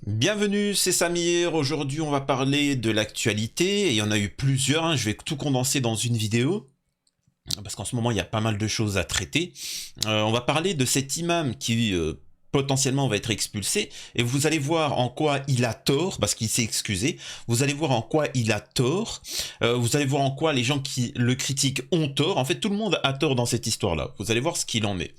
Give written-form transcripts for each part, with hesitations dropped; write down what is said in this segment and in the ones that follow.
Bienvenue, c'est Samir. Aujourd'hui, on va parler de l'actualité et il y en a eu plusieurs, hein. Je vais tout condenser dans une vidéo parce qu'en ce moment, il y a pas mal de choses à traiter. On va parler de cet imam qui potentiellement va être expulsé et vous allez voir en quoi il a tort parce qu'il s'est excusé. Vous allez voir en quoi il a tort. Vous allez voir en quoi les gens qui le critiquent ont tort. En fait, tout le monde a tort dans cette histoire-là. Vous allez voir ce qu'il en est.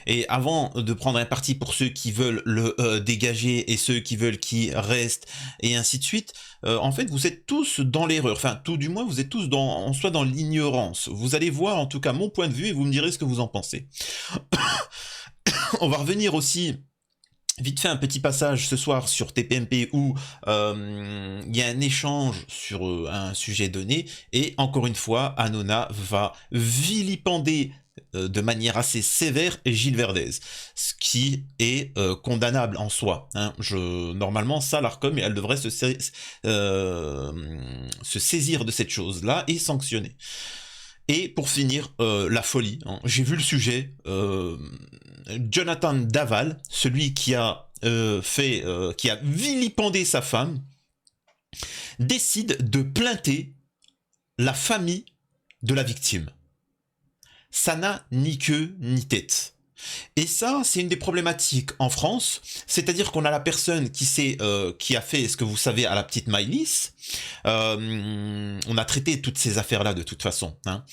Et avant de prendre un parti pour ceux qui veulent le dégager et ceux qui veulent qu'il reste et ainsi de suite, en fait vous êtes tous dans l'erreur, enfin tout du moins vous êtes tous soit dans l'ignorance. Vous allez voir en tout cas mon point de vue et vous me direz ce que vous en pensez. On va revenir aussi vite fait un petit passage ce soir sur TPMP où il y a un échange sur un sujet donné et encore une fois Hanouna va vilipender de manière assez sévère Gilles Verdez, ce qui est condamnable en soi. Hein. Normalement, ça, l'Arcom, elle devrait se saisir de cette chose-là et sanctionner. Et pour finir, la folie. Hein. J'ai vu le sujet. Jonathan Daval, celui qui a qui a vilipendé sa femme, décide de plainter la famille de la victime. Ça n'a ni queue ni tête. Et ça, c'est une des problématiques en France, c'est-à-dire qu'on a la personne qui a fait ce que vous savez à la petite Maïlis. On a traité toutes ces affaires-là de toute façon. Hein.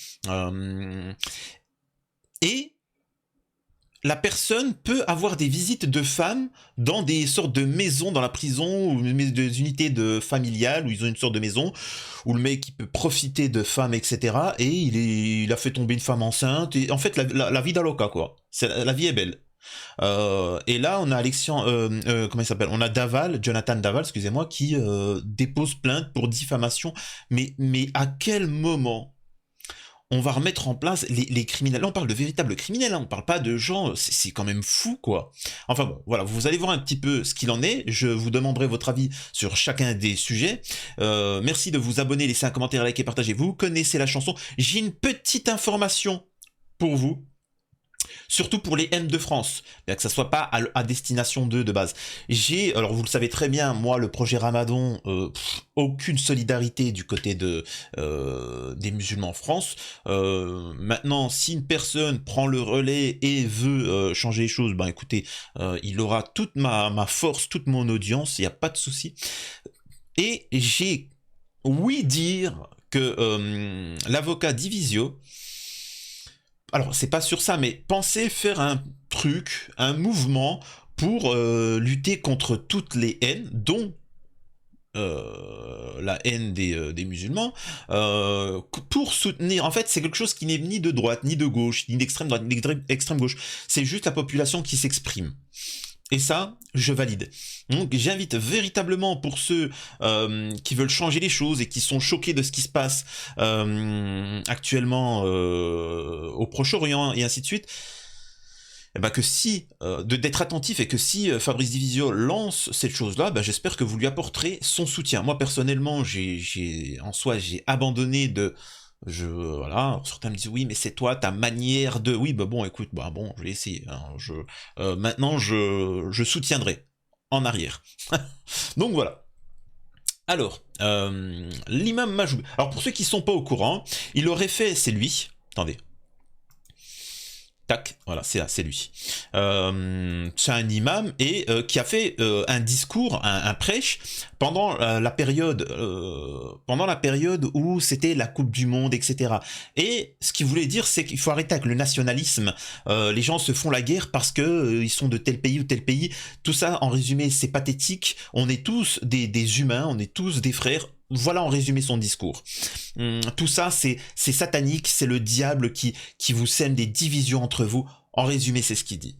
Et la personne peut avoir des visites de femmes dans des sortes de maisons dans la prison ou des unités familiales où ils ont une sorte de maison où le mec il peut profiter de femmes, etc. Et il a fait tomber une femme enceinte. Et en fait, la vie d'Aloca, quoi. La vie est belle. Et là, on a comment il s'appelle ? On a Jonathan Daval, excusez-moi, qui dépose plainte pour diffamation. Mais à quel moment on va remettre en place les criminels? Là, on parle de véritables criminels, hein. On parle pas de gens, c'est quand même fou, quoi. Enfin bon, voilà, vous allez voir un petit peu ce qu'il en est. Je vous demanderai votre avis sur chacun des sujets. Merci de vous abonner, laisser un commentaire, liker, partager. Vous connaissez la chanson. J'ai une petite information pour vous. Surtout pour les M de France, bien que ça soit pas à destination de base. Alors vous le savez très bien, moi le projet Ramadan, aucune solidarité du côté des musulmans en France. Maintenant, si une personne prend le relais et veut changer les choses, ben écoutez, il aura toute ma force, toute mon audience, il n'y a pas de souci. Et j'ai ouï dire que l'avocat Divisio, alors c'est pas sur ça, mais pensez faire un truc, un mouvement pour lutter contre toutes les haines, dont la haine des musulmans, pour soutenir, en fait c'est quelque chose qui n'est ni de droite, ni de gauche, ni d'extrême droite, ni d'extrême gauche, c'est juste la population qui s'exprime. Et ça, je valide. Donc j'invite véritablement pour ceux qui veulent changer les choses et qui sont choqués de ce qui se passe actuellement au Proche-Orient et ainsi de suite, eh ben que si d'être attentif et que si Fabrice Divisio lance cette chose-là, ben j'espère que vous lui apporterez son soutien. Moi personnellement, j'ai abandonné de voilà, certains me disent oui mais c'est toi ta manière de, oui bah bon écoute, bah bon je vais essayer, hein. Maintenant je soutiendrai en arrière. Donc voilà. Alors l'imam Majoub, alors pour ceux qui sont pas au courant, il aurait fait, c'est lui, attendez, tac, voilà, c'est lui. C'est un imam et qui a fait un discours, un prêche pendant la période où c'était la Coupe du Monde, etc. Et ce qu'il voulait dire, c'est qu'il faut arrêter avec le nationalisme. Les gens se font la guerre parce que ils sont de tel pays ou tel pays. Tout ça, en résumé, c'est pathétique. On est tous des humains, on est tous des frères. Voilà en résumé son discours. Tout ça, c'est satanique, c'est le diable qui vous sème des divisions entre vous. En résumé, c'est ce qu'il dit.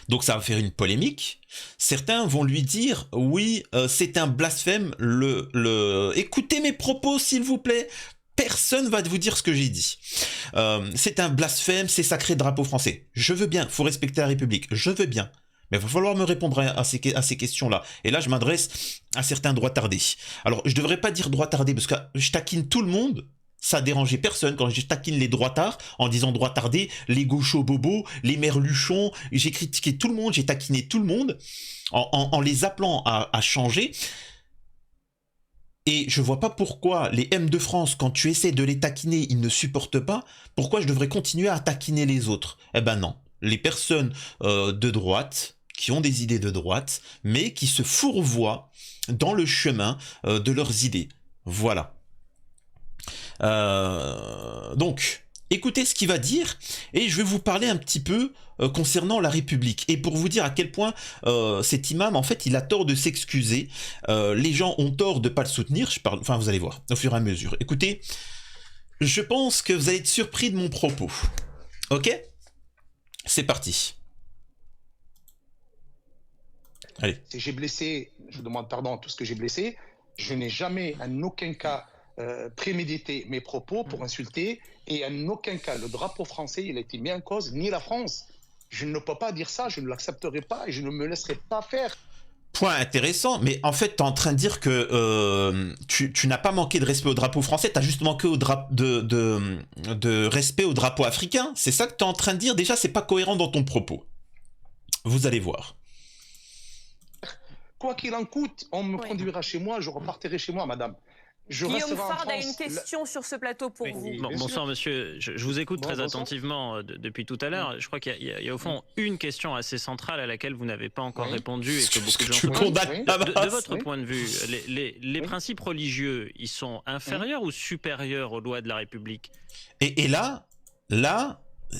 Donc ça va faire une polémique. Certains vont lui dire, oui, c'est un blasphème, écoutez mes propos s'il vous plaît. Personne va vous dire ce que j'ai dit. C'est un blasphème, c'est sacré drapeau français. Je veux bien, faut respecter la République, je veux bien. Mais il va falloir me répondre à ces questions-là. Et là, je m'adresse à certains droitards. Alors, je devrais pas dire droitards parce que je taquine tout le monde, Ça a dérangé personne quand je taquine les droitards en disant droitardés, les gauchos bobos, les merluchons. J'ai critiqué tout le monde, j'ai taquiné tout le monde en les appelant à changer. Et je vois pas pourquoi les M de France, quand tu essaies de les taquiner, ils ne supportent pas. Pourquoi je devrais continuer à taquiner les autres? Eh ben non. Les personnes de droite, qui ont des idées de droite, mais qui se fourvoient dans le chemin de leurs idées. Voilà. Donc, écoutez ce qu'il va dire, et je vais vous parler un petit peu concernant la République, et pour vous dire à quel point cet imam, en fait, il a tort de s'excuser. Les gens ont tort de pas le soutenir. Enfin, vous allez voir, au fur et à mesure. Écoutez, je pense que vous allez être surpris de mon propos. Ok? C'est parti. Allez. Si j'ai blessé, je demande pardon à tout ce que j'ai blessé. Je n'ai jamais, en aucun cas, prémédité mes propos pour insulter, et en aucun cas le drapeau français il a été mis en cause, ni la France. Je ne peux pas dire ça, je ne l'accepterai pas et je ne me laisserai pas faire. Point intéressant, mais en fait, tu es en train de dire que tu n'as pas manqué de respect au drapeau français, tu as juste manqué de respect au drapeau africain. C'est ça que tu es en train de dire. Déjà, c'est pas cohérent dans ton propos. Vous allez voir. Quoi qu'il en coûte, on me conduira chez moi, je repartirai chez moi, madame. Guillaume Fard a une question sur ce plateau pour vous. Bonsoir monsieur, je vous écoute très attentivement depuis tout à l'heure. Je crois qu'il y a au fond une question assez centrale à laquelle vous n'avez pas encore répondu. Et que beaucoup de gens de votre point de vue, les principes religieux, ils sont inférieurs ou supérieurs aux lois de la République? Et là,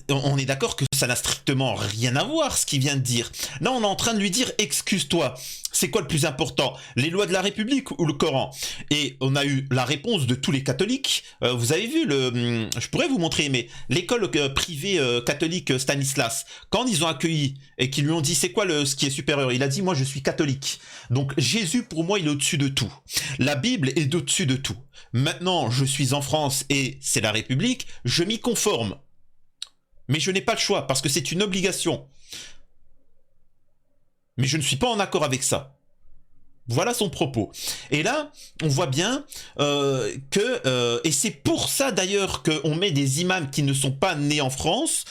on est d'accord que ça n'a strictement rien à voir ce qu'il vient de dire. Là, on est en train de lui dire excuse-toi. C'est quoi le plus important, les lois de la République ou le Coran? Et on a eu la réponse de tous les catholiques. Vous avez vu je pourrais vous montrer, mais l'école privée catholique Stanislas, quand ils ont accueilli et qu'ils lui ont dit c'est quoi ce qui est supérieur, il a dit moi je suis catholique. Donc Jésus pour moi il est au-dessus de tout. La Bible est au-dessus de tout. Maintenant je suis en France et c'est la République, je m'y conforme. Mais je n'ai pas le choix, parce que c'est une obligation. Mais je ne suis pas en accord avec ça. Voilà son propos. Et là, on voit bien et c'est pour ça d'ailleurs qu'on met des imams qui ne sont pas nés en France,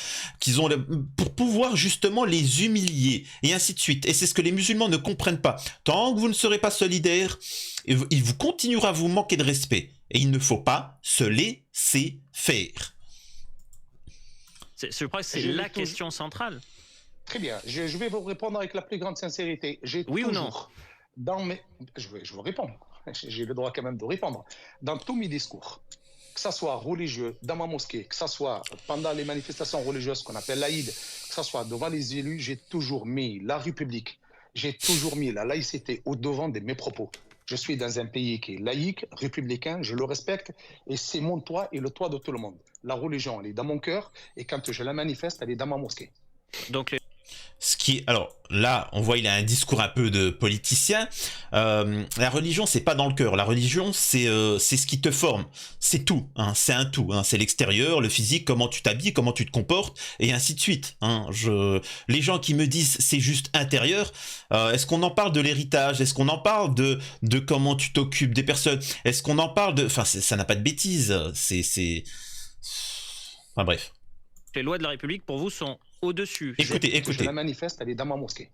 pour pouvoir justement les humilier, et ainsi de suite. Et c'est ce que les musulmans ne comprennent pas. Tant que vous ne serez pas solidaires, il vous continuera à vous manquer de respect. Et il ne faut pas se laisser faire. Je crois que c'est la question centrale. Très bien. Je vais vous répondre avec la plus grande sincérité. Oui ou non? Je vous réponds. J'ai le droit quand même de répondre. Dans tous mes discours, que ce soit religieux, dans ma mosquée, que ce soit pendant les manifestations religieuses qu'on appelle l'Aïd, que ce soit devant les élus, j'ai toujours mis la République, j'ai toujours mis la laïcité au devant de mes propos. Je suis dans un pays qui est laïque, républicain, je le respecte, et c'est mon toit et le toit de tout le monde. La religion, elle est dans mon cœur, et quand je la manifeste, elle est dans ma mosquée. Donc alors là, on voit il a un discours un peu de politicien. La religion, c'est pas dans le cœur. La religion, c'est ce qui te forme. C'est tout. Hein, c'est un tout. Hein, c'est l'extérieur, le physique, comment tu t'habilles, comment tu te comportes, et ainsi de suite. Hein, les gens qui me disent c'est juste intérieur. Est-ce qu'on en parle de l'héritage? Est-ce qu'on en parle de comment tu t'occupes des personnes? Est-ce qu'on en parle de... Enfin, ça n'a pas de bêtises. Enfin bref. Les lois de la République pour vous sont au-dessus. Écoutez. Je la manifeste, elle est dans ma mosquée.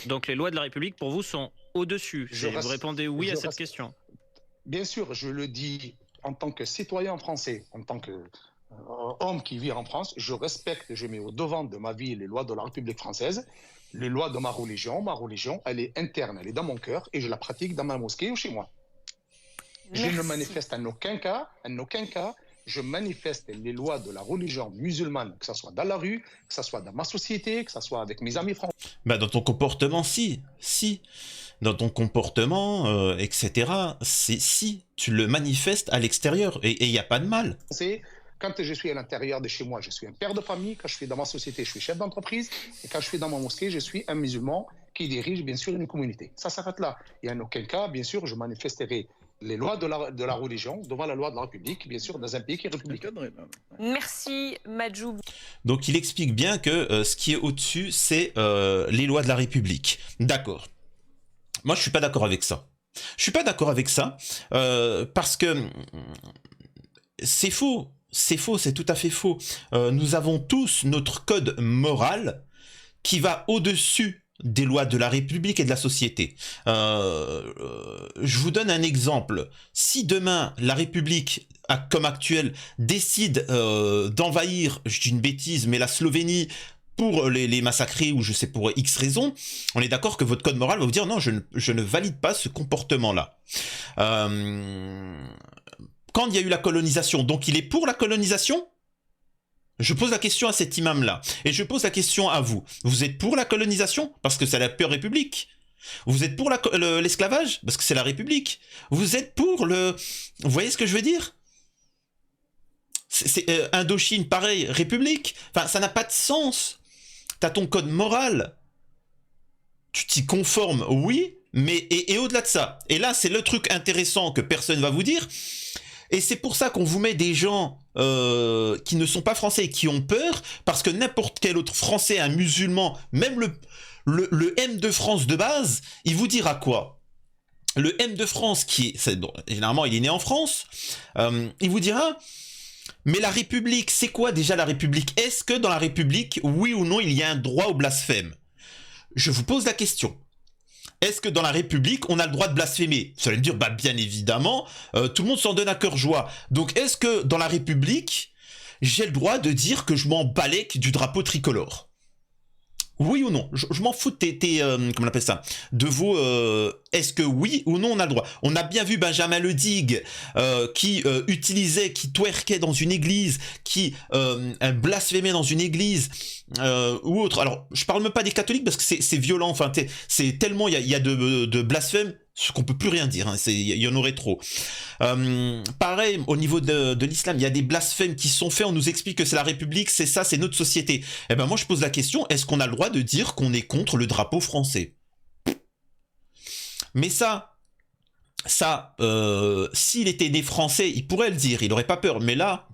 Donc les lois de la République pour vous sont au-dessus. Vous répondez oui à cette question. Bien sûr, je le dis en tant que citoyen français, en tant qu'homme qui vit en France, je respecte, je mets au devant de ma vie les lois de la République française, les lois de ma religion. Ma religion, elle est interne, elle est dans mon cœur et je la pratique dans ma mosquée ou chez moi. Merci. Je ne manifeste en aucun cas, je manifeste les lois de la religion musulmane, que ce soit dans la rue, que ce soit dans ma société, que ce soit avec mes amis français. Bah dans ton comportement, si. Dans ton comportement, etc. Si. Tu le manifestes à l'extérieur, et il n'y a pas de mal. Quand je suis à l'intérieur de chez moi, je suis un père de famille. Quand je suis dans ma société, je suis chef d'entreprise. Et quand je suis dans ma mosquée, je suis un musulman qui dirige, bien sûr, une communauté. Ça s'arrête là. Et en aucun cas, bien sûr, je manifesterai les lois de la religion devant la loi de la République, bien sûr, dans un pays qui est républicain. Merci, Madjoub. Donc, il explique bien que ce qui est au-dessus, c'est les lois de la République. D'accord. Moi, je suis pas d'accord avec ça. Je suis pas d'accord avec ça parce que c'est faux. C'est faux, c'est tout à fait faux. Nous avons tous notre code moral qui va au-dessus des lois de la République et de la société. Je vous donne un exemple. Si demain, la République, comme actuelle, décide d'envahir, je dis une bêtise, mais la Slovénie pour les massacrer ou je sais pour X raison, on est d'accord que votre code moral va vous dire non, je ne valide pas ce comportement-là. Quand il y a eu la colonisation, donc il est pour la colonisation ? Je pose la question à cet imam-là. Et je pose la question à vous. Vous êtes pour la colonisation ? Parce que c'est la pure République. Vous êtes pour l'esclavage ? Parce que c'est la République. Vous êtes pour le... Vous voyez ce que je veux dire ? C'est Indochine, pareil, République. Enfin, ça n'a pas de sens. T'as ton code moral. Tu t'y conformes, oui, mais... Et au-delà de ça. Et là, c'est le truc intéressant que personne va vous dire... Et c'est pour ça qu'on vous met des gens qui ne sont pas français et qui ont peur, parce que n'importe quel autre français, un musulman, même le M de France de base, il vous dira quoi ? Le M de France, généralement il est né en France, il vous dira, mais la République, c'est quoi déjà la République ? Est-ce que dans la République, oui ou non, il y a un droit au blasphème ? Je vous pose la question. Est-ce que dans la République, on a le droit de blasphémer ? Vous allez me dire, bah bien évidemment, tout le monde s'en donne à cœur joie. Donc est-ce que dans la République, j'ai le droit de dire que je m'en balèque du drapeau tricolore ? Oui ou non ? Je m'en fous de comment on appelle ça ? De vos... est-ce que oui ou non on a le droit ? On a bien vu Benjamin Ledigue qui utilisait, qui twerkait dans une église, qui blasphémait dans une église ou autre. Alors, je parle même pas des catholiques parce que c'est violent. Enfin, c'est tellement il y a de blasphème qu'on peut plus rien dire. Hein, il y en aurait trop. Pareil, au niveau de l'islam, il y a des blasphèmes qui sont faits. On nous explique que c'est la République, c'est ça, c'est notre société. Eh ben moi, je pose la question, est-ce qu'on a le droit de dire qu'on est contre le drapeau français ? Mais ça, s'il était né français, il pourrait le dire, il n'aurait pas peur. Mais là,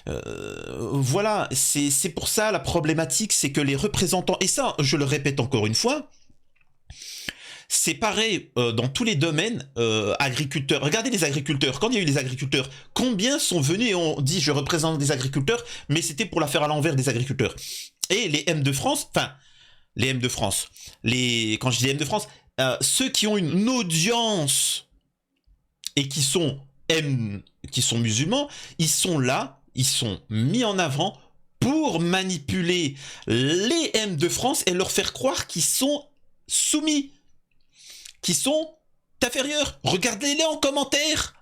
voilà, c'est pour ça la problématique, c'est que les représentants, et ça, je le répète encore une fois, c'est pareil dans tous les domaines, agriculteurs. Regardez les agriculteurs. Quand il y a eu les agriculteurs, combien sont venus et ont dit je représente des agriculteurs, mais c'était pour la faire à l'envers des agriculteurs. Et les M de France, enfin, les M de France, quand je dis M de France, ceux qui ont une audience et qui sont musulmans, ils sont là, ils sont mis en avant pour manipuler les M de France et leur faire croire qu'ils sont soumis, qui sont inférieurs. Regardez-les en commentaire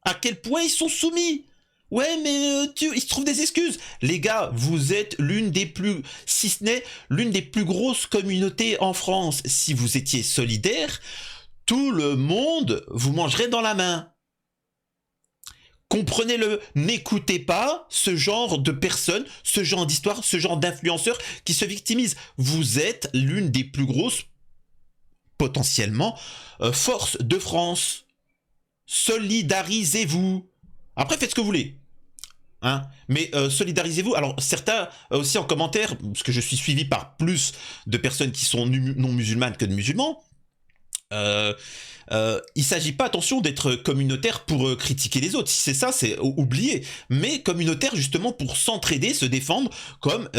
à quel point ils sont soumis. Ouais, mais il se trouve des excuses. Les gars, vous êtes l'une des plus, si ce n'est l'une des plus grosses communautés en France. Si vous étiez solidaires, tout le monde vous mangerait dans la main. Comprenez-le, n'écoutez pas ce genre de personnes, ce genre d'histoire, ce genre d'influenceurs qui se victimisent. Vous êtes l'une des plus grosses potentiellement force de France. Solidarisez-vous. Après, faites ce que vous voulez. Hein, mais solidarisez-vous. Alors, certains aussi en commentaire, parce que je suis suivi par plus de personnes qui sont non musulmanes que de musulmans, il s'agit pas, attention, d'être communautaire pour critiquer les autres. Si c'est ça, c'est oublié. Mais communautaire justement pour s'entraider, se défendre, comme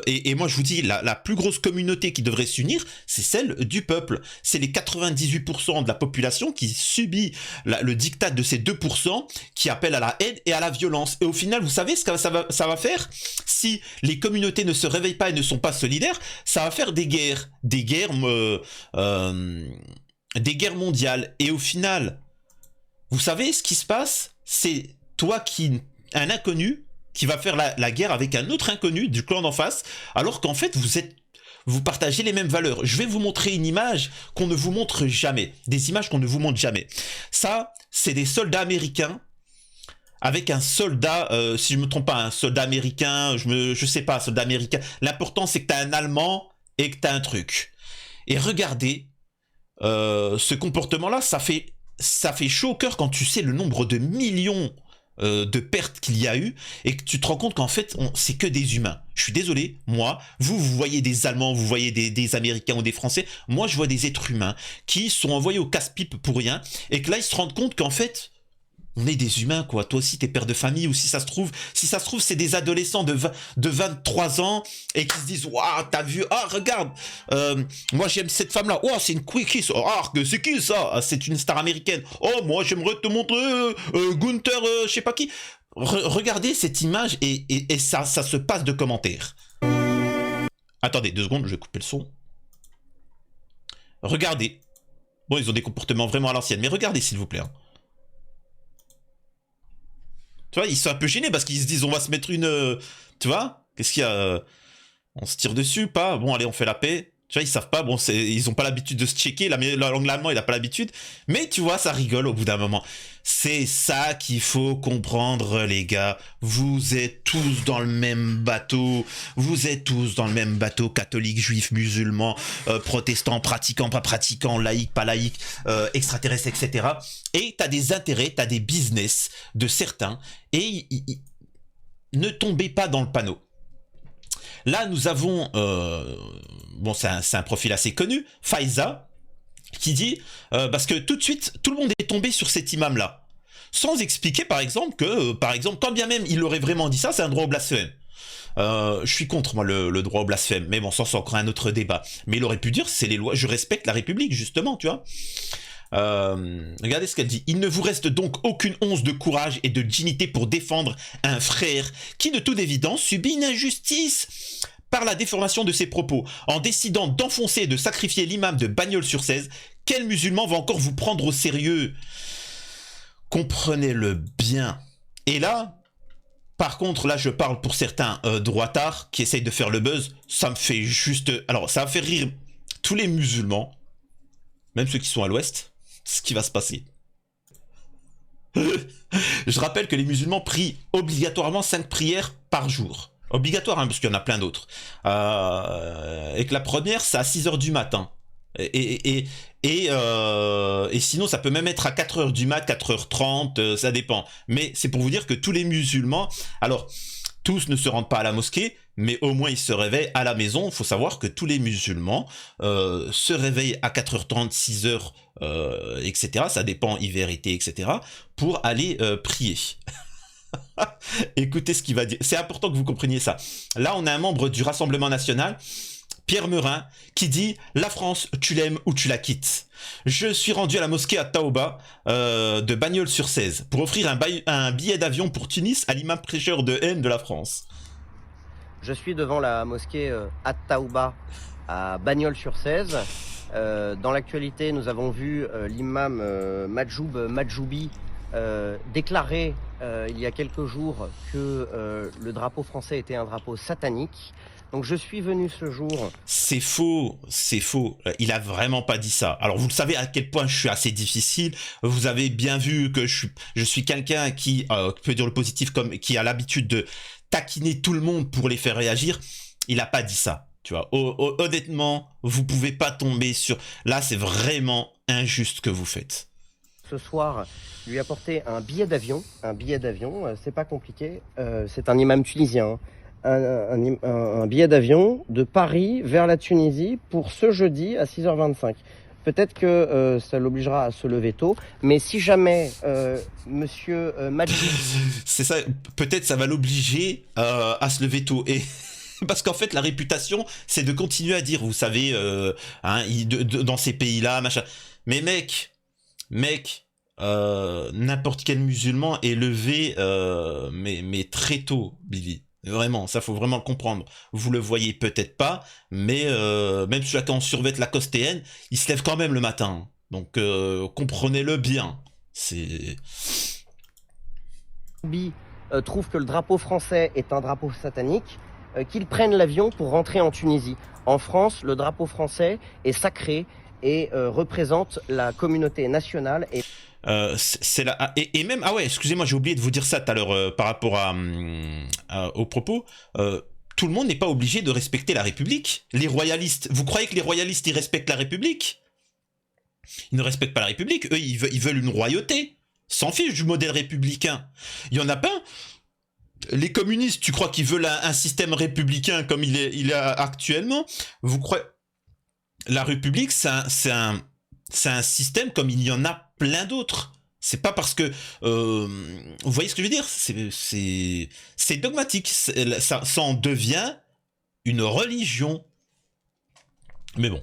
et moi je vous dis, la plus grosse communauté qui devrait s'unir, c'est celle du peuple. C'est les 98% de la population qui subit le diktat de ces 2% qui appellent à la haine et à la violence. Et au final, vous savez ce que ça va faire ? Si les communautés ne se réveillent pas et ne sont pas solidaires, ça va faire des guerres mondiales. Et au final, vous savez ce qui se passe ? C'est un inconnu qui va faire la guerre avec un autre inconnu du clan d'en face, alors qu'en fait vous partagez les mêmes valeurs. Je vais vous montrer une image qu'on ne vous montre jamais, des images qu'on ne vous montre jamais. Ça, c'est des soldats américains avec un soldat, si je me trompe pas, un soldat américain, je sais pas, un soldat américain. L'important, c'est que t'as un Allemand et que t'as un truc. Et regardez, ce comportement-là, ça fait chaud au cœur quand tu sais le nombre de millions de pertes qu'il y a eu et que tu te rends compte qu'en fait, c'est que des humains. Je suis désolé, moi, vous voyez des Allemands, vous voyez des Américains ou des Français, moi je vois des êtres humains qui sont envoyés au casse-pipe pour rien et que là ils se rendent compte qu'en fait, On est des humains, quoi. Toi aussi, t'es père de famille, ou si ça se trouve, c'est des adolescents de 23 ans et qui se disent, waouh, t'as vu, ah, regarde, moi j'aime cette femme-là, oh, c'est une quickie, ah, c'est qui ça? Ah, c'est une star américaine. Oh, moi j'aimerais te montrer Gunther, je sais pas qui. Regardez cette image et ça se passe de commentaires. Attendez 2 secondes, je vais couper le son. Regardez. Bon, ils ont des comportements vraiment à l'ancienne, mais regardez s'il vous plaît. Hein. Tu vois, ils sont un peu gênés parce qu'ils se disent on va se mettre une... tu vois? Qu'est-ce qu'il y a? On se tire dessus, pas? Bon, allez, on fait la paix. Tu vois, ils savent pas, bon, ils ont pas l'habitude de se checker, la langue allemand, il a pas l'habitude. Mais tu vois, ça rigole au bout d'un moment. C'est ça qu'il faut comprendre, les gars. Vous êtes tous dans le même bateau. Vous êtes tous dans le même bateau, catholique, juif, musulman, protestant, pratiquant, pas pratiquant, laïque, pas laïque, extraterrestre, etc. Et t'as des intérêts, t'as des business de certains. Et ne tombez pas dans le panneau. Là, nous avons, bon, c'est un profil assez connu, Faiza, qui dit, parce que tout de suite, tout le monde est tombé sur cet imam-là, sans expliquer, par exemple, que, quand bien même il aurait vraiment dit ça, c'est un droit au blasphème. Je suis contre, moi, le droit au blasphème, mais bon, ça, c'est encore un autre débat. Mais il aurait pu dire, c'est les lois, je respecte la République, justement, tu vois. Regardez ce qu'elle dit. Il ne vous reste donc aucune once de courage et de dignité pour défendre un frère qui, de toute évidence, subit une injustice par la déformation de ses propos. En décidant d'enfoncer et de sacrifier l'imam de Bagnols-sur-Cèze, quel musulman va encore vous prendre au sérieux? Comprenez-le bien. Et là, par contre, là, je parle pour certains droitards qui essayent de faire le buzz. Ça me fait juste... Alors, ça va faire rire tous les musulmans, même ceux qui sont à l'ouest. Ce qui va se passer. Je rappelle que les musulmans prient obligatoirement 5 prières par jour. Obligatoire, hein, parce qu'il y en a plein d'autres. Et que la première, c'est à 6h du matin. Et sinon, ça peut même être à 4h du mat, 4h30, ça dépend. Mais c'est pour vous dire que tous les musulmans... Alors, tous ne se rendent pas à la mosquée, mais au moins ils se réveillent à la maison. Il faut savoir que tous les musulmans se réveillent à 4h30, 6h, etc. Ça dépend, hiver, été, etc. pour aller prier. Écoutez ce qu'il va dire. C'est important que vous compreniez ça. Là, on a un membre du Rassemblement National, Pierre Meurin, qui dit « La France, tu l'aimes ou tu la quittes ». Je suis rendu à la mosquée à Taouba de Bagnols-sur-Cèze pour offrir un billet d'avion pour Tunis à l'imam prêcheur de haine de la France. Je suis devant la mosquée à Taouba à Bagnols-sur-Cèze. Dans l'actualité, nous avons vu l'imam Madjoub Madjoubi déclarer il y a quelques jours que le drapeau français était un drapeau satanique. Donc je suis venu ce jour... C'est faux, c'est faux. Il a vraiment pas dit ça. Alors vous le savez à quel point je suis assez difficile. Vous avez bien vu que je suis quelqu'un qui peut dire le positif, comme qui a l'habitude de taquiner tout le monde pour les faire réagir. Il a pas dit ça, tu vois. Honnêtement, vous pouvez pas tomber sur... Là, c'est vraiment injuste ce que vous faites. Ce soir, lui apporter un billet d'avion. C'est pas compliqué. C'est un imam tunisien. Un billet d'avion de Paris vers la Tunisie pour ce jeudi à 6h25. Peut-être que ça l'obligera à se lever tôt, mais si jamais monsieur Madjoub... C'est ça, peut-être ça va l'obliger à se lever tôt. Et parce qu'en fait, la réputation, c'est de continuer à dire, vous savez, dans ces pays-là, machin. Mais mec, n'importe quel musulman est levé, mais très tôt, Billy. Vraiment, ça faut vraiment le comprendre. Vous le voyez peut-être pas, mais même celui-là qui en survêt la costéenne, il se lève quand même le matin. Donc comprenez-le bien. C'est... trouve que le drapeau français est un drapeau satanique, qu'ils prennent l'avion pour rentrer en Tunisie. En France, le drapeau français est sacré et représente la communauté nationale. C'est là, et même, ah ouais, excusez-moi, j'ai oublié de vous dire ça tout à l'heure par rapport aux propos. Tout le monde n'est pas obligé de respecter la République. Les royalistes, vous croyez que les royalistes ils respectent la République? Ils ne respectent pas la République. Eux, ils veulent une royauté. S'en fichent du modèle républicain. Il y en a pas. Les communistes, tu crois qu'ils veulent un système républicain comme il est actuellement? Vous croyez? La République, c'est un système comme il y en a plein d'autres. C'est pas parce que... vous voyez ce que je veux dire? C'est dogmatique. Ça en devient une religion. Mais bon.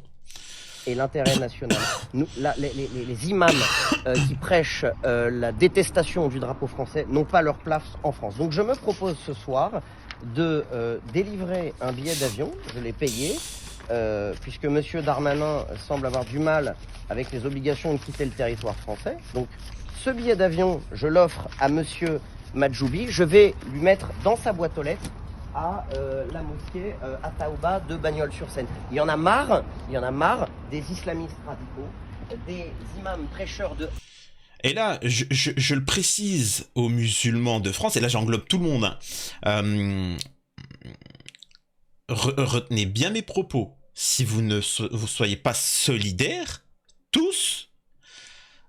Et l'intérêt national. Les imams qui prêchent la détestation du drapeau français n'ont pas leur place en France. Donc je me propose ce soir de délivrer un billet d'avion, je l'ai payé, puisque M. Darmanin semble avoir du mal avec les obligations de quitter le territoire français. Donc ce billet d'avion, je l'offre à M. Majoubi, je vais lui mettre dans sa boîte aux lettres à la mosquée Ataouba de Bagnols-sur-Seine. Il y en a marre des islamistes radicaux, des imams prêcheurs de... Et là, je le précise aux musulmans de France, et là j'englobe tout le monde, hein. Retenez bien mes propos. Si vous ne soyez pas solidaires, tous,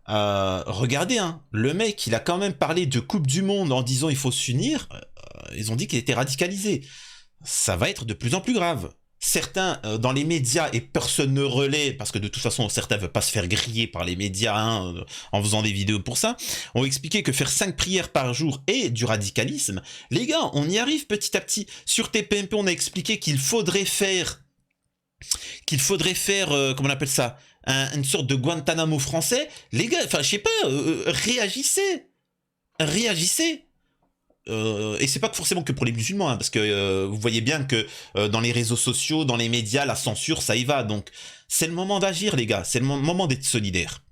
regardez, hein, le mec, il a quand même parlé de Coupe du Monde en disant il faut s'unir. Ils ont dit qu'il était radicalisé. Ça va être de plus en plus grave. Certains, dans les médias, et personne ne relaie, parce que de toute façon, certains ne veulent pas se faire griller par les médias, hein, en faisant des vidéos pour ça, ont expliqué que faire 5 prières par jour est du radicalisme. Les gars, on y arrive petit à petit. Sur TPMP, on a expliqué qu'il faudrait faire, comment on appelle ça, une sorte de Guantanamo français. Les gars, enfin, je sais pas, réagissez. Et c'est pas forcément que pour les musulmans, hein, parce que vous voyez bien que dans les réseaux sociaux, dans les médias, la censure, ça y va. Donc, c'est le moment d'agir, les gars. C'est le moment d'être solidaire.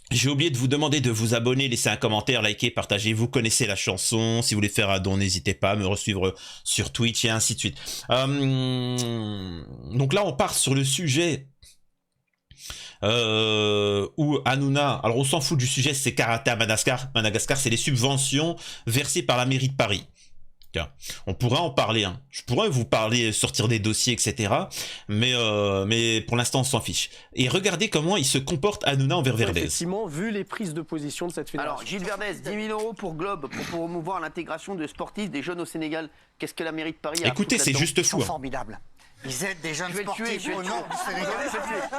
J'ai oublié de vous demander de vous abonner, laisser un commentaire, liker, partager. Vous connaissez la chanson. Si vous voulez faire un don, n'hésitez pas à me resuivre sur Twitch et ainsi de suite. Donc là, on part sur le sujet où Hanouna, alors on s'en fout du sujet, c'est karaté à Madagascar. Madagascar, c'est les subventions versées par la mairie de Paris. Tiens, on pourrait en parler, hein. Je pourrais vous parler, sortir des dossiers, etc. Mais pour l'instant, on s'en fiche. Et regardez comment il se comporte Hanouna envers Verdez. Effectivement, vu les prises de position de cette fédération. Alors, Gilles Verdez, 10 000 € pour Globe, pour promouvoir l'intégration de sportifs, des jeunes au Sénégal. Qu'est-ce que la mairie de Paris a... Écoutez, c'est juste fou. Formidable. Ils aident des jeunes sportifs au nord du Sénégal.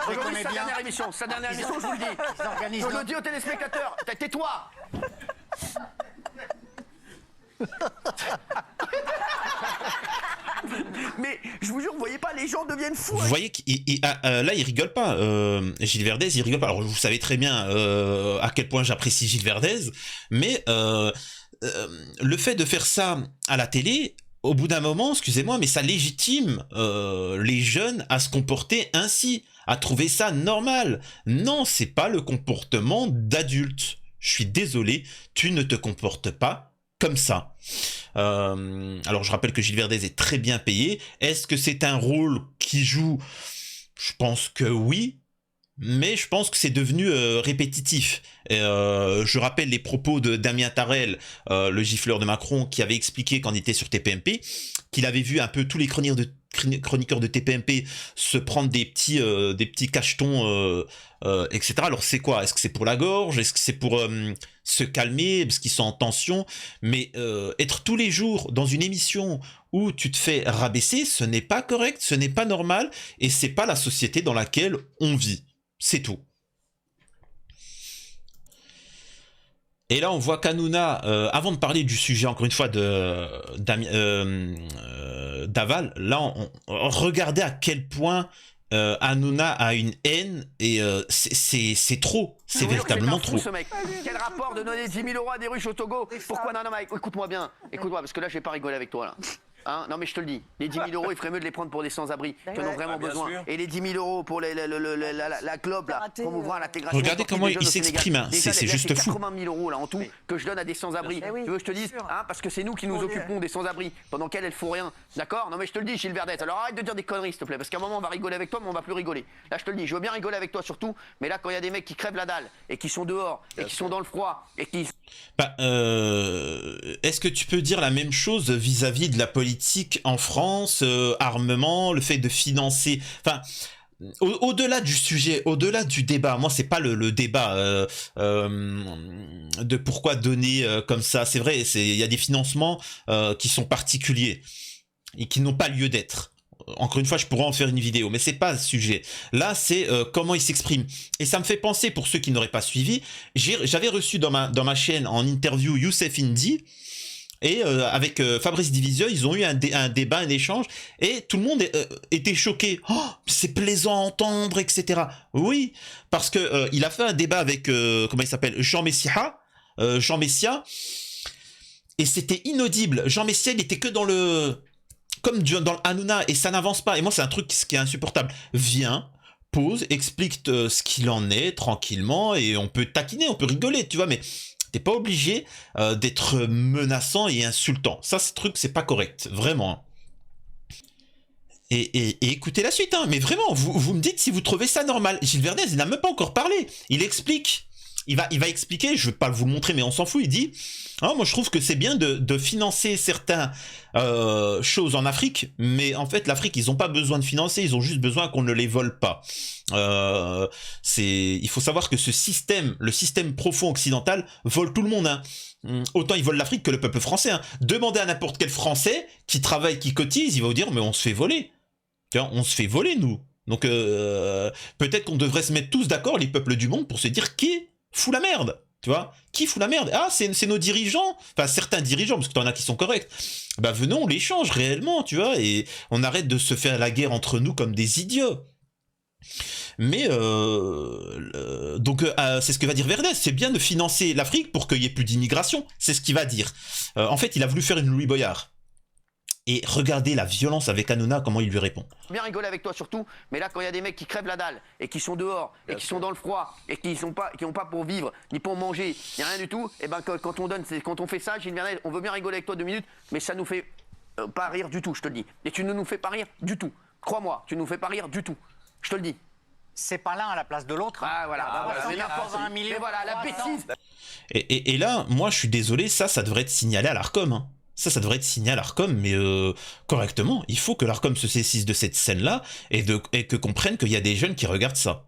Je connais bien. Sa dernière émission, je vous le dis. Je le dis aux téléspectateurs. Tais-toi. Mais je vous jure, vous voyez pas, les gens deviennent fous. Vous voyez là, il rigole pas. Gilles Verdez, il rigole pas. Alors, vous savez très bien à quel point j'apprécie Gilles Verdez, mais le fait de faire ça à la télé, au bout d'un moment, excusez-moi, mais ça légitime les jeunes à se comporter ainsi, à trouver ça normal. Non, c'est pas le comportement d'adulte. Je suis désolé, tu ne te comportes pas comme ça. Alors je rappelle que Gilles Verdez est très bien payé. Est-ce que c'est un rôle qui joue? Je pense que oui, mais je pense que c'est devenu répétitif. Je rappelle les propos de Damien Tarel, le gifleur de Macron, qui avait expliqué quand il était sur TPMP, qu'il avait vu un peu tous les chroniqueurs de TPMP se prendre des petits cachetons, etc. Alors c'est quoi? Est-ce que c'est pour la gorge? Est-ce que c'est pour se calmer parce qu'ils sont en tension? Mais être tous les jours dans une émission où tu te fais rabaisser, ce n'est pas correct, ce n'est pas normal, et c'est pas la société dans laquelle on vit. C'est tout. Et là, on voit qu'Hanouna, avant de parler du sujet, encore une fois, d'Aval, là, regardez à quel point Hanouna a une haine, et c'est trop. C'est véritablement trop. Ce mec. Quel rapport de donner 10 000 € à des ruches au Togo? Pourquoi? Non, Mike, écoute-moi bien. Écoute-moi, parce que là, je vais pas rigoler avec toi, là. Hein, non mais je te le dis, les 10 000 €, il ferait mieux de les prendre pour des sans-abri qui en ont vraiment besoin. Sûr. Et les 10 000 € pour la Globe, là, promouvoir l'intégration. Regardez comment il s'exprime, hein. C'est juste fou. 80 000 € là en tout que je donne à des sans-abri. Tu veux que je te dise, hein, parce que c'est nous qui nous occupons des sans-abri pendant qu'elles font rien. D'accord? Non mais je te le dis, Gilles Verdez. Alors arrête de dire des conneries s'il te plaît, parce qu'à un moment on va rigoler avec toi, mais on va plus rigoler. Là je te le dis, je veux bien rigoler avec toi surtout, mais là quand il y a des mecs qui crèvent la dalle et qui sont dehors et qui sont dans le froid et qui... Bah, est-ce que tu peux dire la même chose vis-à-vis de la politique en France, armement, le fait de financer, enfin, au-delà du sujet, au-delà du débat, moi c'est pas le débat de pourquoi donner comme ça, c'est vrai, il y a des financements qui sont particuliers et qui n'ont pas lieu d'être. encore une fois, je pourrais en faire une vidéo, mais c'est pas le sujet. Là, c'est comment il s'exprime. Et ça me fait penser, pour ceux qui n'auraient pas suivi, j'avais reçu dans ma chaîne en interview Youssef Indy, et avec Fabrice Divisio, ils ont eu un débat, un échange, et tout le monde était choqué. Oh, c'est plaisant à entendre, etc. Oui, parce que il a fait un débat avec, comment il s'appelle, Jean Messia, et c'était inaudible. Jean Messia, il était que dans le... comme dans le Hanouna, et ça n'avance pas. Et moi, c'est un truc qui est insupportable. Viens, pose, explique ce qu'il en est, tranquillement, et on peut taquiner, on peut rigoler, tu vois, mais... T'es pas obligé d'être menaçant et insultant. Ça, ce truc, c'est pas correct. Vraiment. Et écoutez la suite. Hein. Mais vraiment, vous me dites si vous trouvez ça normal. Gilles Verdez, il n'a même pas encore parlé. Il explique. Il va expliquer, je vais pas vous le montrer, mais on s'en fout. Il dit, oh, moi je trouve que c'est bien de financer certaines choses en Afrique, mais en fait l'Afrique, ils ont pas besoin de financer, ils ont juste besoin qu'on ne les vole pas. Il faut savoir que le système profond occidental vole tout le monde. Hein. Autant ils volent l'Afrique que le peuple français. Hein. Demandez à n'importe quel Français qui travaille, qui cotise, il va vous dire, mais on se fait voler. On se fait voler, nous. Donc peut-être qu'on devrait se mettre tous d'accord, les peuples du monde, pour se dire qui fout la merde, tu vois, qui fout la merde. Ah, c'est nos dirigeants, enfin certains dirigeants, parce que t'en as qui sont corrects. Bah venons, on les change réellement, tu vois, et on arrête de se faire la guerre entre nous comme des idiots. Mais donc c'est ce que va dire Verdez, c'est bien de financer l'Afrique pour qu'il y ait plus d'immigration, c'est ce qu'il va dire. En fait, il a voulu faire une Louis Boyard. Et regardez la violence avec Hanouna, comment il lui répond. Bien rigoler avec toi surtout, mais là quand il y a des mecs qui crèvent la dalle et qui sont dehors et qui sont dans le froid et qui n'ont pas pour vivre ni pour manger, ni rien du tout, et ben quand on fait ça, Gilles Verdez, on veut bien rigoler avec toi 2 minutes, mais ça nous fait pas rire du tout, je te le dis. Et tu ne nous fais pas rire du tout. Crois-moi, tu ne nous fais pas rire du tout. Je te le dis. C'est pas l'un à la place de l'autre. Ah voilà, mais voilà, la bêtise. Et là, moi je suis désolé, ça devrait être signalé à l'Arcom. Hein. Ça devrait être signalé à l'Arcom, mais correctement. Il faut que l'Arcom se saisisse de cette scène-là et que comprenne qu'il y a des jeunes qui regardent ça.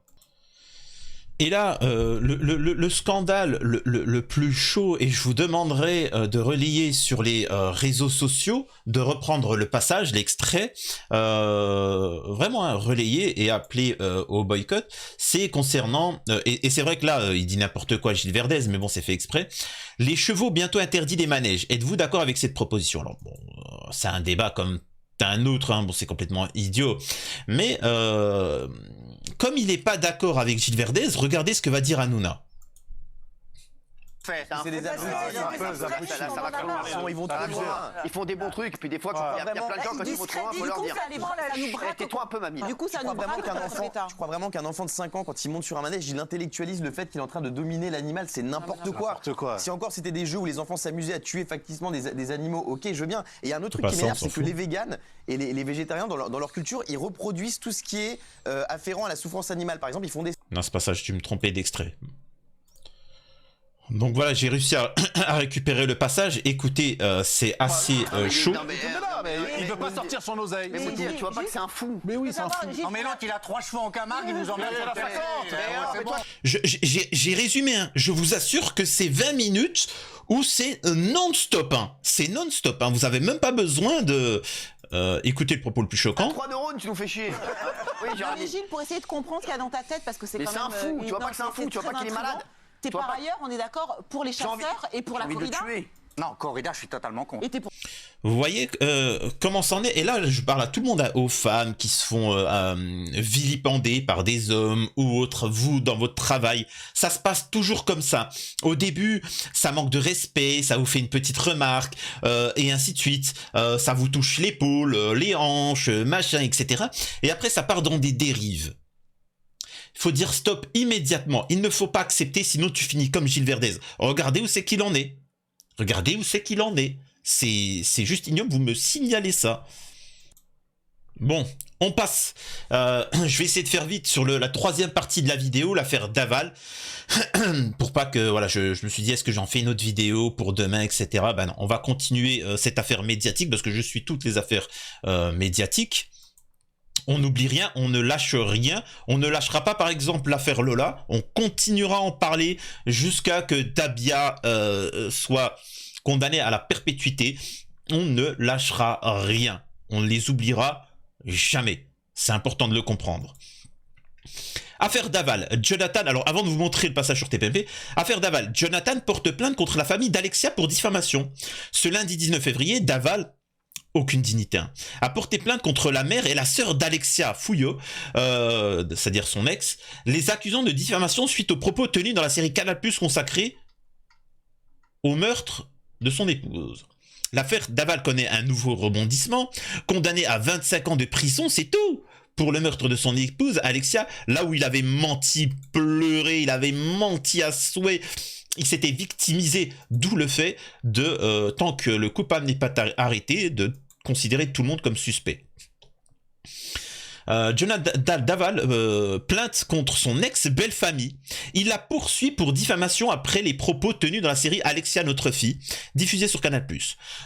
Et là, le scandale le plus chaud, et je vous demanderai de relayer sur les réseaux sociaux, de reprendre le passage, l'extrait, vraiment hein, relayer et appeler au boycott, c'est concernant, et c'est vrai que là, il dit n'importe quoi Gilles Verdez, mais bon, c'est fait exprès, les chevaux bientôt interdits des manèges. Êtes-vous d'accord avec cette proposition? Alors bon, c'est un débat comme un autre, hein, bon, c'est complètement idiot, mais comme il n'est pas d'accord avec Gilles Verdez, regardez ce que va dire Hanouna. C'est des ils font des bons trucs, puis des fois, il y a plein de gens quand ils vont trop loin, il faut leur dire. Tais-toi un peu, mamie. Du coup, ça nous braque. Je crois vraiment qu'un enfant de 5 ans, quand il monte sur un manège, il intellectualise le fait qu'il est en train de dominer l'animal, c'est n'importe quoi. Si encore c'était des jeux où les enfants s'amusaient à tuer factiquement des animaux, ok, je veux bien. Et il y a un autre truc qui m'énerve, c'est que les véganes et les végétariens, dans leur culture, ils reproduisent tout ce qui est afférent à la souffrance animale. Par exemple, ils font des... Non, c'est pas ça, tu me trompais d'extrait. Donc voilà, j'ai réussi à récupérer le passage. Écoutez, c'est assez chaud. Il veut pas sortir son oseille. Mais tu vois pas que c'est un fou. Mais oui, c'est un fou. Non mais l'autre, il a 3 chevaux en Camargue, il nous emmène sur le J'ai résumé, hein. Je vous assure que c'est 20 minutes où c'est non-stop. Hein. C'est non-stop. Hein. Vous avez même pas besoin de... écoutez le propos le plus choquant. 3 neurones, tu nous fais chier. Oui, Gilles, pour essayer de comprendre ce qu'il y a dans ta tête, parce que c'est quand même... Mais c'est un fou, tu vois pas que c'est un fou, tu vois pas qu'il est malade. T'es par ailleurs, on est d'accord, pour les chasseurs et pour la corrida. Non, corrida, je suis totalement con. Vous voyez comment c'en est. Et là, je parle à tout le monde, aux femmes qui se font vilipender par des hommes ou autres. Vous, dans votre travail, ça se passe toujours comme ça. Au début, ça manque de respect, ça vous fait une petite remarque, et ainsi de suite. Ça vous touche l'épaule, les hanches, machin, etc. Et après, ça part dans des dérives. Il faut dire stop immédiatement. Il ne faut pas accepter, sinon tu finis comme Gilles Verdez. Regardez où c'est qu'il en est. Regardez où c'est qu'il en est. C'est juste ignoble, vous me signalez ça. Bon, on passe. Je vais essayer de faire vite sur la 3e partie de la vidéo, l'affaire Daval. Pour pas que, voilà, je me suis dit, est-ce que j'en fais une autre vidéo pour demain, etc. Ben non, on va continuer cette affaire médiatique, parce que je suis toutes les affaires médiatiques. On n'oublie rien, on ne lâche rien. On ne lâchera pas, par exemple, l'affaire Lola. On continuera à en parler jusqu'à que Dabia soit condamné à la perpétuité. On ne lâchera rien. On ne les oubliera Jamais. C'est important de le comprendre. Affaire Daval, Jonathan, alors avant de vous montrer le passage sur TPMP, affaire Daval, Jonathan porte plainte contre la famille d'Alexia pour diffamation. Ce lundi 19 février, Daval, aucune dignité, hein, a porté plainte contre la mère et la sœur d'Alexia Fouillot, c'est-à-dire son ex, les accusant de diffamation suite aux propos tenus dans la série Canal+ consacrée au meurtre de son épouse. L'affaire Daval connaît un nouveau rebondissement, condamné à 25 ans de prison, c'est tout pour le meurtre de son épouse, Alexia, là où il avait menti, pleuré, il avait menti à souhait, il s'était victimisé, d'où le fait de, tant que le coupable n'est pas arrêté, de considérer tout le monde comme suspect. Jonathan Daval plainte contre son ex-belle-famille. Il la poursuit pour diffamation après les propos tenus dans la série Alexia notre fille, diffusée sur Canal+.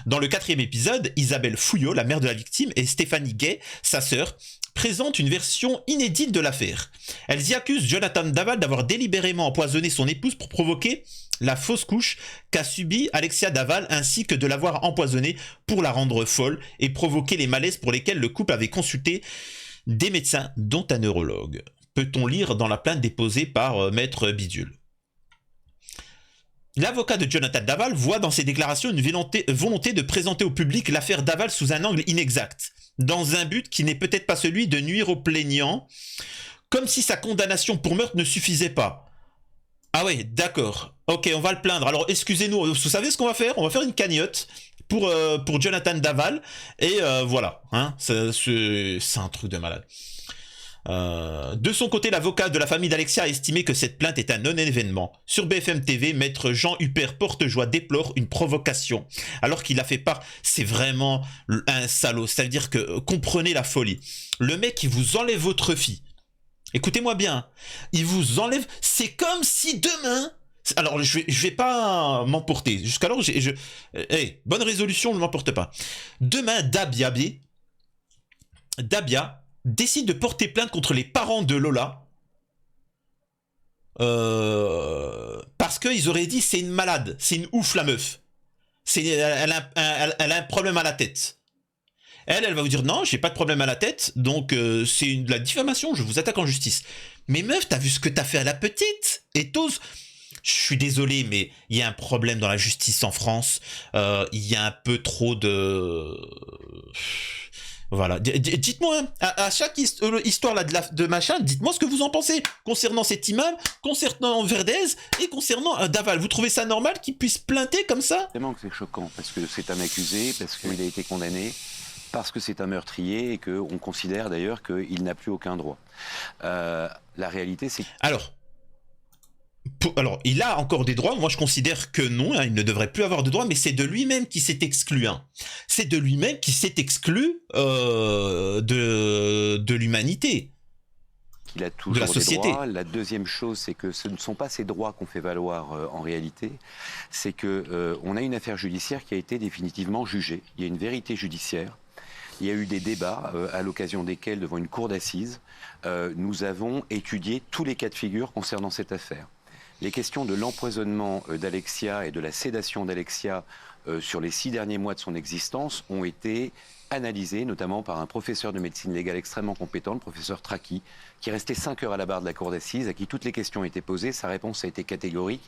Dans le 4e épisode, Isabelle Fouillot, la mère de la victime, et Stéphanie Gay, sa sœur, présentent une version inédite de l'affaire. Elles y accusent Jonathan Daval d'avoir délibérément empoisonné son épouse pour provoquer la fausse couche qu'a subie Alexia Daval, ainsi que de l'avoir empoisonnée pour la rendre folle et provoquer les malaises pour lesquels le couple avait consulté des médecins, dont un neurologue. Peut-on lire dans la plainte déposée par Maître Bidule. L'avocat de Jonathan Daval voit dans ses déclarations une volonté de présenter au public l'affaire Daval sous un angle inexact, dans un but qui n'est peut-être pas celui de nuire au plaignant, comme si sa condamnation pour meurtre ne suffisait pas. Ah ouais, d'accord. Ok, on va le plaindre. Alors, excusez-nous, vous savez ce qu'on va faire? On va faire une cagnotte pour Jonathan Daval, et voilà, hein, c'est un truc de malade. De son côté, l'avocat de la famille d'Alexia a estimé que cette plainte est un non-événement. Sur BFM TV, maître Jean Huppert Portejoie déplore une provocation, alors qu'il a fait part, c'est vraiment un salaud, c'est-à-dire que, comprenez la folie. Le mec, il vous enlève votre fille. Écoutez-moi bien, il vous enlève, c'est comme si demain... Alors, je vais pas m'emporter. Jusqu'alors, hey, bonne résolution, ne m'emporte pas. Demain, Dabia décide de porter plainte contre les parents de Lola parce qu'ils auraient dit c'est une malade, c'est une ouf la meuf. Elle a un problème à la tête. Elle va vous dire non, j'ai pas de problème à la tête, donc c'est de la diffamation, je vous attaque en justice. Mais meuf, t'as vu ce que t'as fait à la petite? Et t'oses... Je suis désolé, mais il y a un problème dans la justice en France. Il y a un peu trop de... Voilà. Dites-moi, à chaque histoire là de machin, dites-moi ce que vous en pensez concernant cet imam, concernant Verdez et concernant Daval. Vous trouvez ça normal qu'il puisse plainter comme ça? Évidemment que c'est choquant, parce que c'est un accusé, parce qu'il a été condamné, parce que c'est un meurtrier et qu'on considère d'ailleurs qu'il n'a plus aucun droit. La réalité, c'est... Alors, il a encore des droits, moi je considère que non, hein, il ne devrait plus avoir de droits, mais c'est de lui-même qui s'est exclu. Hein. C'est de lui-même qui s'est exclu de l'humanité. Il a toujours des droits. La deuxième chose, c'est que ce ne sont pas ces droits qu'on fait valoir en réalité, c'est qu'on a une affaire judiciaire qui a été définitivement jugée. Il y a une vérité judiciaire. Il y a eu des débats à l'occasion desquels, devant une cour d'assises, nous avons étudié tous les cas de figure concernant cette affaire. Les questions de l'empoisonnement d'Alexia et de la sédation d'Alexia sur les 6 derniers mois de son existence ont été analysées, notamment par un professeur de médecine légale extrêmement compétent, le professeur Traki, qui est resté 5 heures à la barre de la cour d'assises, à qui toutes les questions ont été posées. Sa réponse a été catégorique.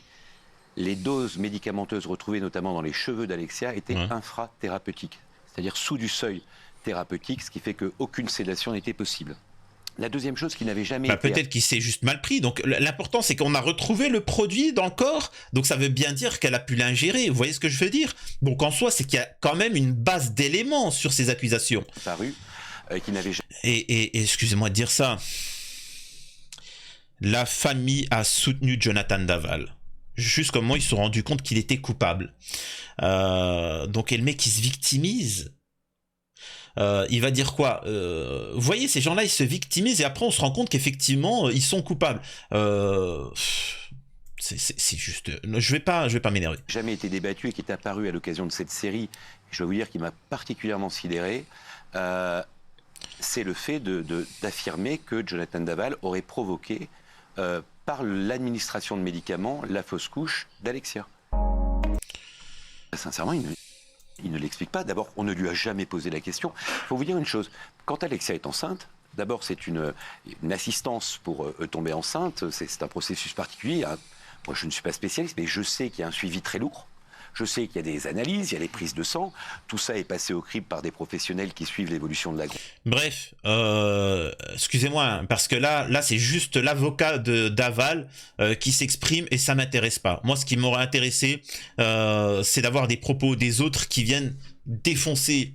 Les doses médicamenteuses retrouvées notamment dans les cheveux d'Alexia étaient infrathérapeutiques, c'est-à-dire sous du seuil thérapeutique, ce qui fait qu'aucune sédation n'était possible. La deuxième chose qui n'avait jamais été... Peut-être qu'il s'est juste mal pris. Donc l'important, c'est qu'on a retrouvé le produit dans le corps. Donc ça veut bien dire qu'elle a pu l'ingérer. Vous voyez ce que je veux dire? Donc en soi, c'est qu'il y a quand même une base d'éléments sur ces accusations. Paru, qui n'avait jamais... Et excusez-moi de dire ça. La famille a soutenu Jonathan Daval. Juste comme moi, ils se sont rendus compte qu'il était coupable. Donc et le mec, il se victimise. Il va dire quoi? Vous voyez, ces gens-là, ils se victimisent et après on se rend compte qu'effectivement ils sont coupables. C'est juste... Je vais pas m'énerver. Jamais été débattu et qui est apparu à l'occasion de cette série. Je dois vous dire qu'il m'a particulièrement sidéré. C'est le fait d'affirmer que Jonathan Daval aurait provoqué par l'administration de médicaments la fausse couche d'Alexia. Sincèrement, Il ne l'explique pas. D'abord, on ne lui a jamais posé la question. Il faut vous dire une chose. Quand Alexia est enceinte, d'abord, c'est une assistance pour tomber enceinte. C'est un processus particulier. Moi, je ne suis pas spécialiste, mais je sais qu'il y a un suivi très lourd. Je sais qu'il y a des analyses, il y a des prises de sang. Tout ça est passé au crible par des professionnels qui suivent l'évolution de la grossesse. Bref, excusez-moi, hein, parce que là c'est juste l'avocat d'Aval qui s'exprime et ça m'intéresse pas. Moi, ce qui m'aurait intéressé, c'est d'avoir des propos des autres qui viennent défoncer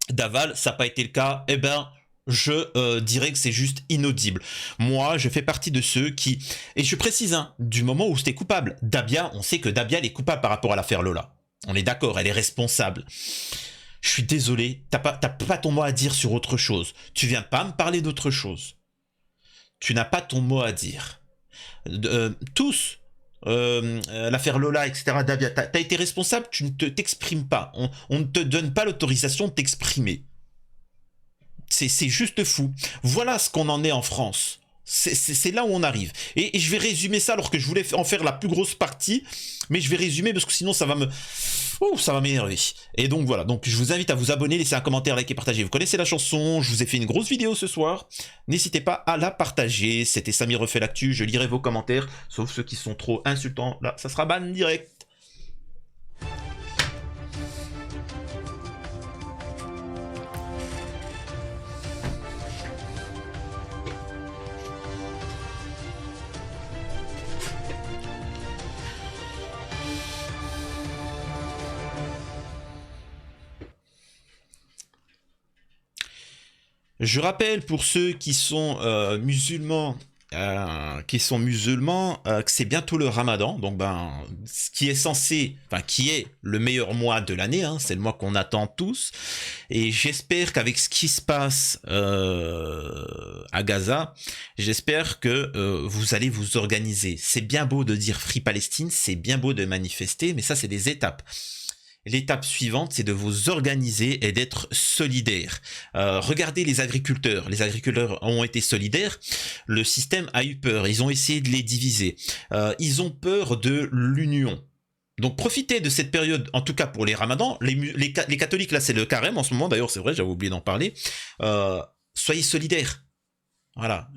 d'Aval. Ça n'a pas été le cas. Eh ben, je dirais que c'est juste inaudible. Moi, je fais partie de ceux qui... Et je précise, hein, du moment où c'était coupable. Dabia, on sait que Dabia, elle est coupable par rapport à l'affaire Lola. On est d'accord, elle est responsable. Je suis désolé, t'as pas ton mot à dire sur autre chose. Tu viens pas me parler d'autre chose. Tu n'as pas ton mot à dire. Tous, l'affaire Lola, etc., Dabia, t'as été responsable, tu ne t'exprimes pas. On ne te donne pas l'autorisation de t'exprimer. C'est juste fou. Voilà ce qu'on en est en France. C'est là où on arrive. Et je vais résumer ça alors que je voulais en faire la plus grosse partie. Mais je vais résumer parce que sinon ça va me... ça va m'énerver. Et donc voilà. Donc je vous invite à vous abonner, laisser un commentaire, liker, partager. Vous connaissez la chanson. Je vous ai fait une grosse vidéo ce soir. N'hésitez pas à la partager. C'était Samy refait l'actu. Je lirai vos commentaires. Sauf ceux qui sont trop insultants. Là, ça sera ban direct. Je rappelle pour ceux qui sont musulmans, que c'est bientôt le Ramadan, donc ce qui est censé, qui est le meilleur mois de l'année, hein, c'est le mois qu'on attend tous, et j'espère qu'avec ce qui se passe à Gaza, j'espère que vous allez vous organiser. C'est bien beau de dire Free Palestine, c'est bien beau de manifester, mais ça c'est des étapes. L'étape suivante, c'est de vous organiser et d'être solidaire. Regardez les agriculteurs. Les agriculteurs ont été solidaires. Le système a eu peur. Ils ont essayé de les diviser. Ils ont peur de l'union. Donc profitez de cette période, en tout cas pour les ramadans. Les catholiques, là, c'est le carême en ce moment. D'ailleurs, c'est vrai, j'avais oublié d'en parler. Soyez solidaires. Voilà.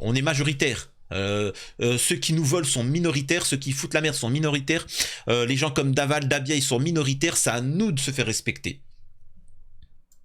On est majoritaire. Ceux qui nous volent sont minoritaires, ceux qui foutent la merde sont minoritaires, les gens comme Daval, Dabia, ils sont minoritaires, c'est à nous de se faire respecter.